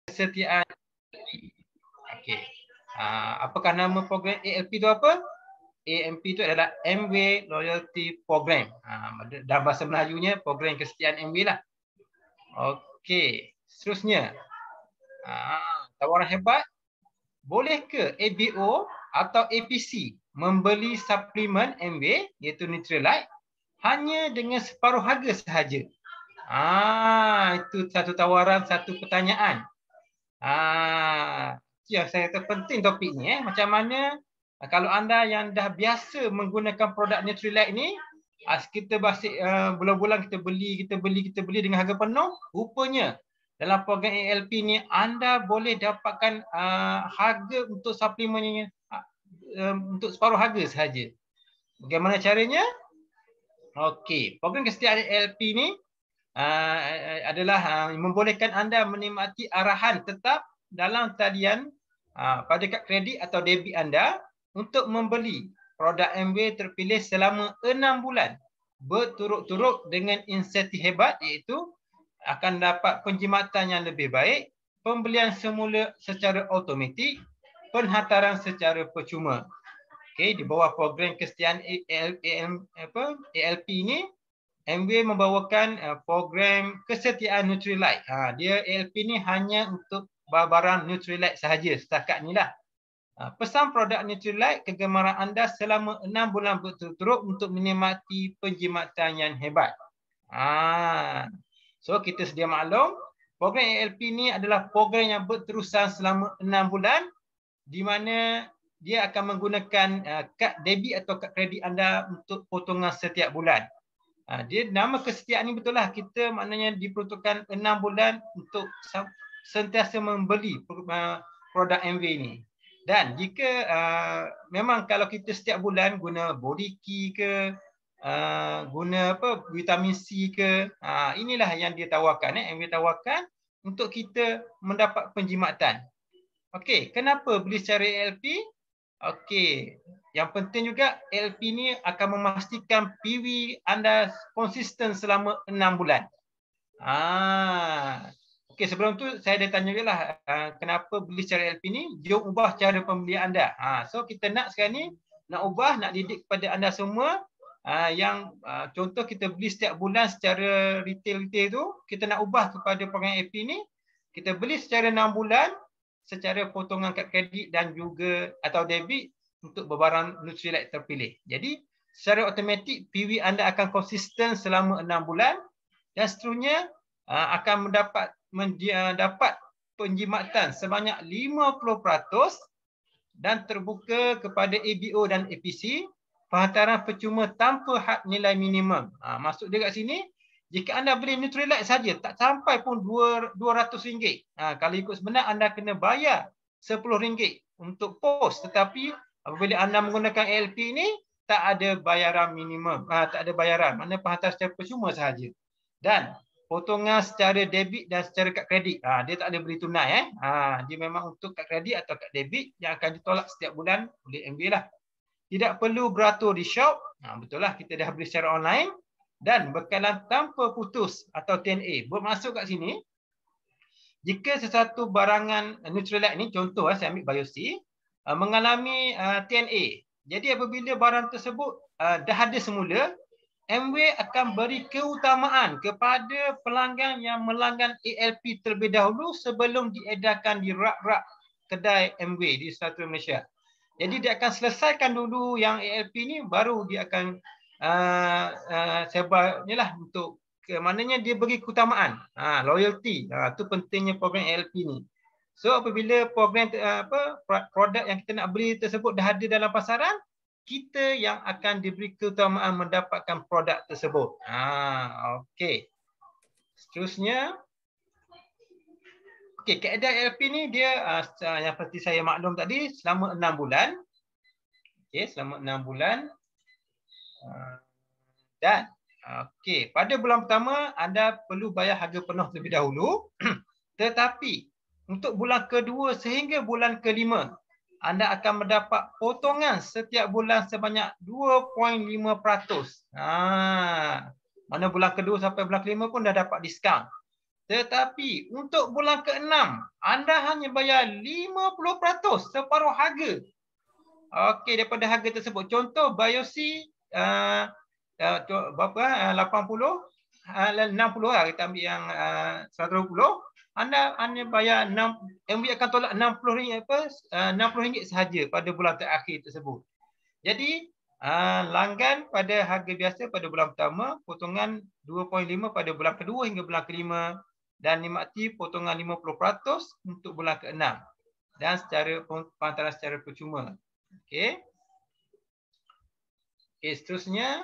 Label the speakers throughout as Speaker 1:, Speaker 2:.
Speaker 1: kesetiaan. Okey. Apakah nama program ALP itu apa? AMP itu adalah Amway Loyalty Program. Dalam bahasa Melajunya program kesetiaan Amway lah. Okey, seterusnya. Tawaran hebat. Boleh ke ABO atau APC membeli suplemen Amway iaitu Nutrilite hanya dengan separuh harga sahaja? Itu satu tawaran, satu pertanyaan. Yang saya kata penting topik ni. Macam mana kalau anda yang dah biasa menggunakan produk Nutrilite ni, kita balik bulan-bulan kita beli dengan harga penuh, rupanya dalam program ALP ni anda boleh dapatkan harga untuk suplemen ini untuk separuh harga sahaja. Bagaimana caranya? Okey, program kesetiaan ALP ni adalah membolehkan anda menikmati arahan tetap dalam talian pada kad kredit atau debit anda untuk membeli produk Amway terpilih selama 6 bulan berturut-turut dengan insentif hebat, iaitu akan dapat penjimatan yang lebih baik, pembelian semula secara automatik, penghantaran secara percuma. Okey, di bawah program kesetiaan ALP ni, Amway membawakan program kesetiaan Nutrilite. Dia ALP ni hanya untuk barang Nutrilite sahaja setakat ni lah. Pesan produk Nutrilite kegemaran anda selama 6 bulan berturut-turut untuk menikmati penjimatan yang hebat. So kita sedia maklum, program ALP ni adalah program yang berterusan selama 6 bulan di mana dia akan menggunakan kad debit atau kad kredit anda untuk potongan setiap bulan. Dia nama kesetiaan ni betul lah, kita maknanya diperuntukkan 6 bulan untuk sentiasa membeli produk Amway ni. Dan jika memang kalau kita setiap bulan guna body key ke, guna vitamin C ke, inilah yang dia tawarkan, Amway tawarkan untuk kita mendapat penjimatan. Okey, kenapa beli secara ALP? Okey, yang penting juga ALP ni akan memastikan PV anda konsisten selama 6 bulan. Okey, sebelum tu saya dah tanya juga lah kenapa beli secara ALP ni, jom ubah cara pembelian anda. So kita nak sekarang ni, nak ubah, nak didik kepada anda semua yang contoh kita beli setiap bulan secara retail tu, kita nak ubah kepada program ALP ni, kita beli secara 6 bulan secara potongan kad kredit dan juga atau debit untuk barang Nutrilite terpilih. Jadi secara automatik PV anda akan konsisten selama 6 bulan dan seterusnya akan dapat penjimatan sebanyak 50% dan terbuka kepada ABO dan APC, penghantaran percuma tanpa had nilai minimum. Maksud dia kat sini, jika anda beli Nutrilite saja tak sampai pun RM200. Kalau ikut sebenar anda kena bayar RM10 untuk pos, tetapi apabila anda menggunakan ALP ni tak ada bayaran minimum, tak ada bayaran, maknanya penghantaran secara percuma sahaja. Dan potongan secara debit dan secara kad kredit, dia tak ada beli tunai dia memang untuk kad kredit atau kad debit yang akan ditolak setiap bulan oleh Amway lah. Tidak perlu beratur di shop, betul lah, kita dah beli secara online. Dan bekalan tanpa putus atau TNA. Bermaksud kat sini, jika sesuatu barangan Nutrilite ni, contoh saya ambil Bio-C, mengalami TNA. Jadi apabila barang tersebut dah ada semula, Amway akan beri keutamaan kepada pelanggan yang melanggan ALP terlebih dahulu sebelum diedarkan di rak-rak kedai Amway di seluruh Malaysia. Jadi dia akan selesaikan dulu yang ALP ni, baru dia akan sebar ni lah untuk maknanya dia bagi keutamaan, loyalty. Itu pentingnya program ALP ni. So apabila program produk yang kita nak beli tersebut dah ada dalam pasaran, kita yang akan diberi keutamaan mendapatkan produk tersebut. Okey. Seterusnya, okey, kaedah ALP ni dia yang seperti saya maklum tadi, selama 6 bulan. Okey, selama 6 bulan. Dan okey, pada bulan pertama anda perlu bayar harga penuh terlebih dahulu. Tetapi untuk bulan kedua sehingga bulan kelima, anda akan mendapat potongan setiap bulan sebanyak 2.5%. Mana bulan kedua sampai bulan kelima pun dah dapat diskaun. Tetapi untuk bulan ke-6, anda hanya bayar 50%, separuh harga. Okey, daripada harga tersebut. Contoh BioC berapa? 80, 60 lah, kita ambil yang 120. Anda hanya bayar MV akan tolak RM60 RM60 sahaja pada bulan terakhir tersebut. Jadi langgan pada harga biasa pada bulan pertama, potongan 2.5 pada bulan kedua hingga bulan kelima, dan nikmati potongan 50% untuk bulan ke-6 dan secara penghantaran secara percuma. Okey. Okey, seterusnya.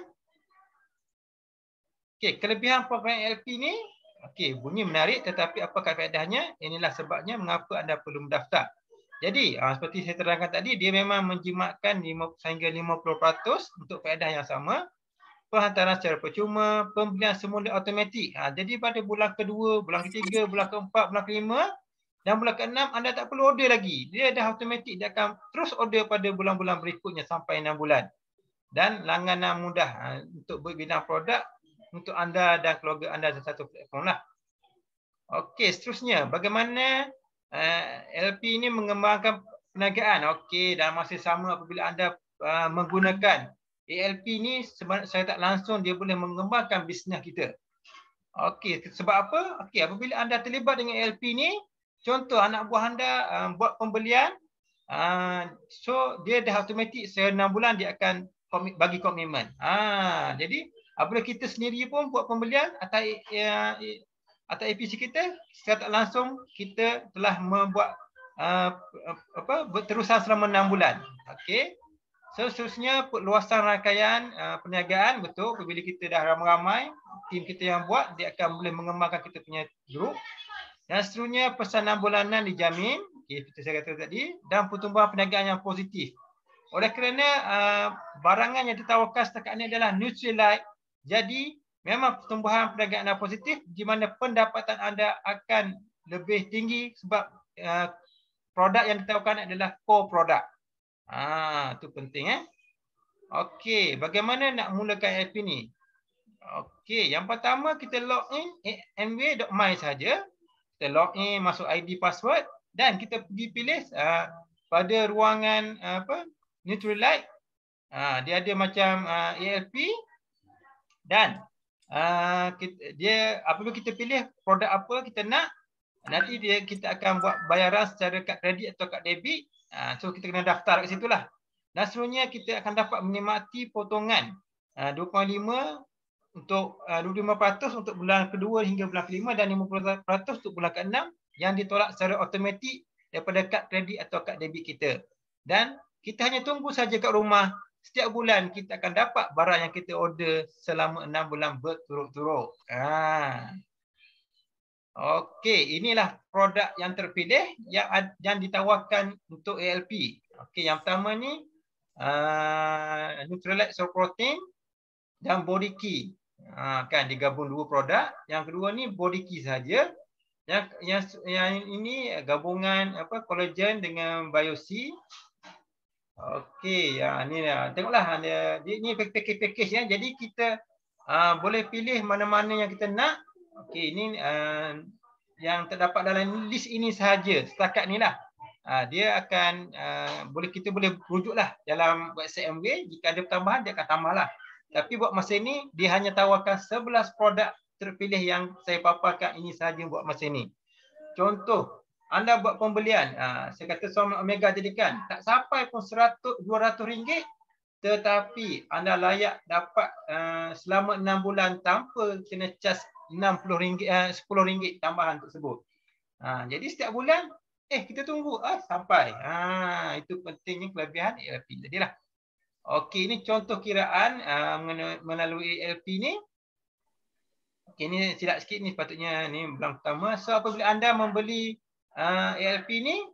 Speaker 1: Okey, kelebihan program LP ni, okey, bunyi menarik, tetapi apakah faedahnya? Inilah sebabnya mengapa anda perlu mendaftar. Jadi, seperti saya terangkan tadi, dia memang menjimatkan sehingga 50% untuk faedah yang sama. Penghantaran secara percuma, pembelian semula automatik. Jadi pada bulan kedua, bulan ketiga, bulan keempat, bulan kelima dan bulan keenam anda tak perlu order lagi. Dia dah automatik, dia akan terus order pada bulan-bulan berikutnya sampai 6 bulan. Dan langganan mudah untuk berbidang produk untuk anda dan keluarga anda di satu platform lah. Okey, seterusnya bagaimana LP ini mengembangkan perniagaan. Okey, dalam masa sama apabila anda menggunakan ALP ni, saya tak langsung dia boleh mengembangkan bisnes kita. Okey, sebab apa? Okey, apabila anda terlibat dengan ALP ni, contoh anak buah anda buat pembelian, so dia dah automatik 6 bulan dia akan bagi komitmen. Jadi apabila kita sendiri pun buat pembelian atas APC kita, secara tak langsung kita telah membuat berterusan selama 6 bulan. Okey. So, seterusnya luasan rangkaian perniagaan, betul, apabila kita dah ramai-ramai, tim kita yang buat, dia akan boleh mengembangkan kita punya grup. Dan seterusnya pesanan bulanan dijamin, seperti saya kata tadi, dan pertumbuhan perniagaan yang positif. Oleh kerana barangan yang ditawarkan setakat ini adalah Nutrilite, jadi memang pertumbuhan perniagaan yang positif, di mana pendapatan anda akan lebih tinggi sebab produk yang ditawarkan adalah core produk. Itu penting Okey, bagaimana nak mulakan LP ni? Okey, yang pertama kita login mw.my saja. Kita login, masuk ID password dan kita pergi pilih pada ruangan Nutrilite. Dia ada macam ALP dan dia apabila kita pilih produk apa kita nak, nanti kita akan buat bayaran secara kad kredit atau kad debit. So kita kena daftar kat situlah. Dan seterusnya kita akan dapat menikmati potongan 2.5 untuk 25% untuk bulan kedua hingga bulan kelima dan 50% untuk bulan ke-6 yang ditolak secara automatik daripada kad kredit atau kad debit kita. Dan kita hanya tunggu saja kat rumah. Setiap bulan kita akan dapat barang yang kita order selama 6 bulan berturut-turut. Okey, inilah produk yang terpilih yang ditawarkan untuk ALP. Okey, yang pertama ni Nutrilite Soy Protein dan Body Key. Kan digabung dua produk. Yang kedua ni Body Key saja. Yang ini gabungan collagen dengan BioC. Okey, ni tengoklah ini package ya. Jadi kita boleh pilih mana-mana yang kita nak. Okey, ini yang terdapat dalam list ini sahaja setakat ni lah. Dia akan kita boleh rujuklah dalam website MW. Jika ada pertambahan dia akan tambahlah. Tapi buat masa ini dia hanya tawarkan 11 produk terpilih yang saya paparkan ini sahaja buat masa ini. Contoh, anda buat pembelian, saya kata Salmon Omega tadi kan, tak sampai pun RM200, tetapi anda layak dapat selama 6 bulan tanpa kena charge RM60, RM10 tambahan tersebut. Jadi setiap bulan kita tunggu sampai. Itu pentingnya kelebihan ALP tadilah. Okey, ini contoh kiraan melalui ALP ni. Okey, ni silap sikit ni sepatutnya ni bulan pertama. So apabila anda membeli ALP ni,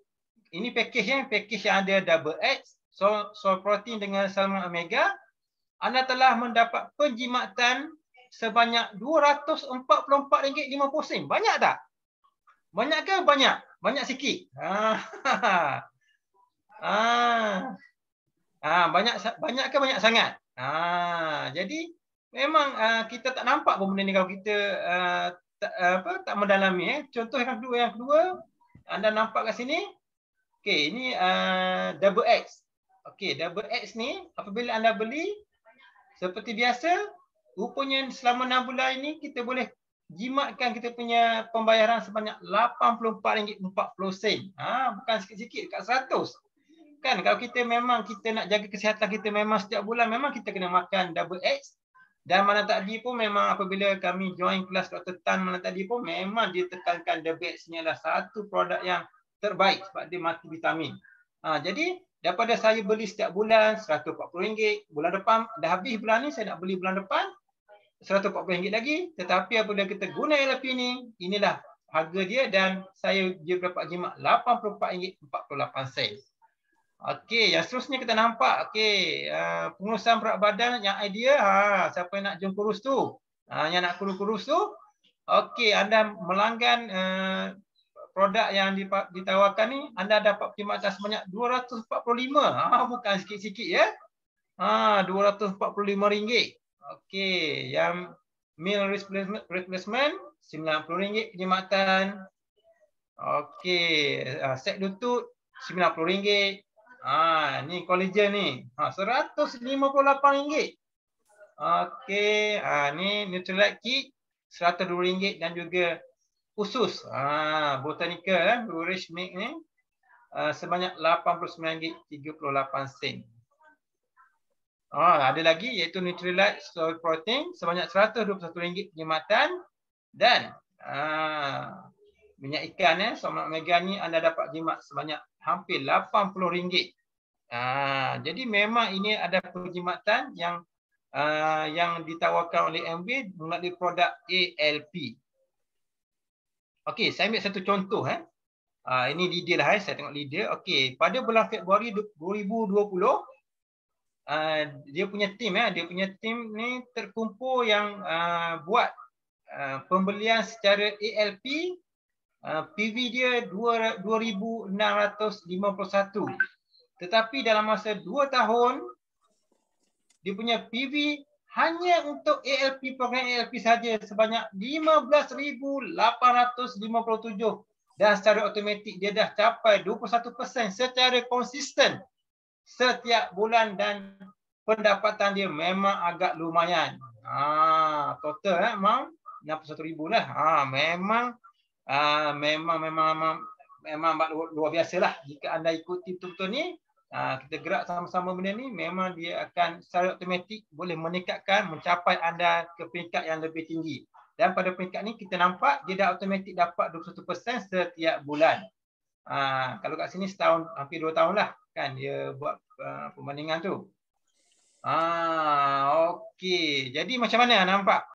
Speaker 1: ini package yang ada double X, soy protein dengan salmon omega, anda telah mendapat penjimatan sebanyak RM244.50. Banyak tak? Banyak ke banyak? Banyak sikit. Banyak ke banyak sangat? Jadi memang kita tak nampak pun benda ni kalau kita tak mendalami. Contoh yang kedua anda nampak kat sini. Okey, ini double X. Okey, double X ni apabila anda beli seperti biasa, rupanya selama 6 bulan ini kita boleh jimatkan kita punya pembayaran sebanyak RM84.40. Bukan sikit-sikit, dekat 100. Kan kalau kita memang kita nak jaga kesihatan kita, memang setiap bulan memang kita kena makan double X. Dan malam tadi pun memang apabila kami join kelas Dr. Tan malam tadi pun memang dia tekankan double X ni adalah satu produk yang terbaik sebab dia multivitamin. Jadi daripada saya beli setiap bulan RM140, bulan depan dah habis bulan ni, saya nak beli bulan depan RM140 lagi. Tetapi apabila kita guna LP ni, inilah harga dia dan saya dapat jimat RM84.48. Okey, yang seterusnya kita nampak, okey, pengurusan berat badan yang idea, siapa yang nak jom kurus tu? Yang nak kurus tu, okey, anda melanggan produk yang ditawarkan ni, anda dapat perkhidmatan sebanyak RM245. Bukan sikit-sikit ya. RM245. Okey, yang meal replacement RM90 perkhidmatan. Okey, set lutut RM90. Ni collagen ni. RM158. Okey, ni Nutrilite kit RM102 dan juga usus Botanica Nourish Milk ni sebanyak RM89.38. Ada lagi iaitu Nutrilite Soy Protein sebanyak RM121 perkhidmatan dan minyak ikan Somat Omega ni anda dapat jimat sebanyak hampir RM80. Jadi memang ini ada perkhidmatan yang ditawarkan oleh MV melalui produk ALP. Okey, saya ambil satu contoh. Ini leader lah. Saya tengok leader. Okey, pada bulan Februari 2020, dia punya tim ni terkumpul yang buat pembelian secara ALP. PV dia 2,651. Tetapi dalam masa 2 tahun, dia punya PV hanya untuk ALP, program ALP saja sebanyak 15,857. Dan secara automatik dia dah capai 21% secara konsisten setiap bulan dan pendapatan dia memang agak lumayan. Total memang 61,000 lah. Memang luar biasa lah. Jika anda ikuti betul-betul ni, kita gerak sama-sama benda ni, memang dia akan secara automatik boleh meningkatkan, mencapai anda ke peringkat yang lebih tinggi. Dan pada peringkat ni kita nampak dia dah automatik dapat 21% setiap bulan. Kalau kat sini setahun, hampir 2 tahun lah kan dia buat perbandingan tu. Okey, jadi macam mana nampak?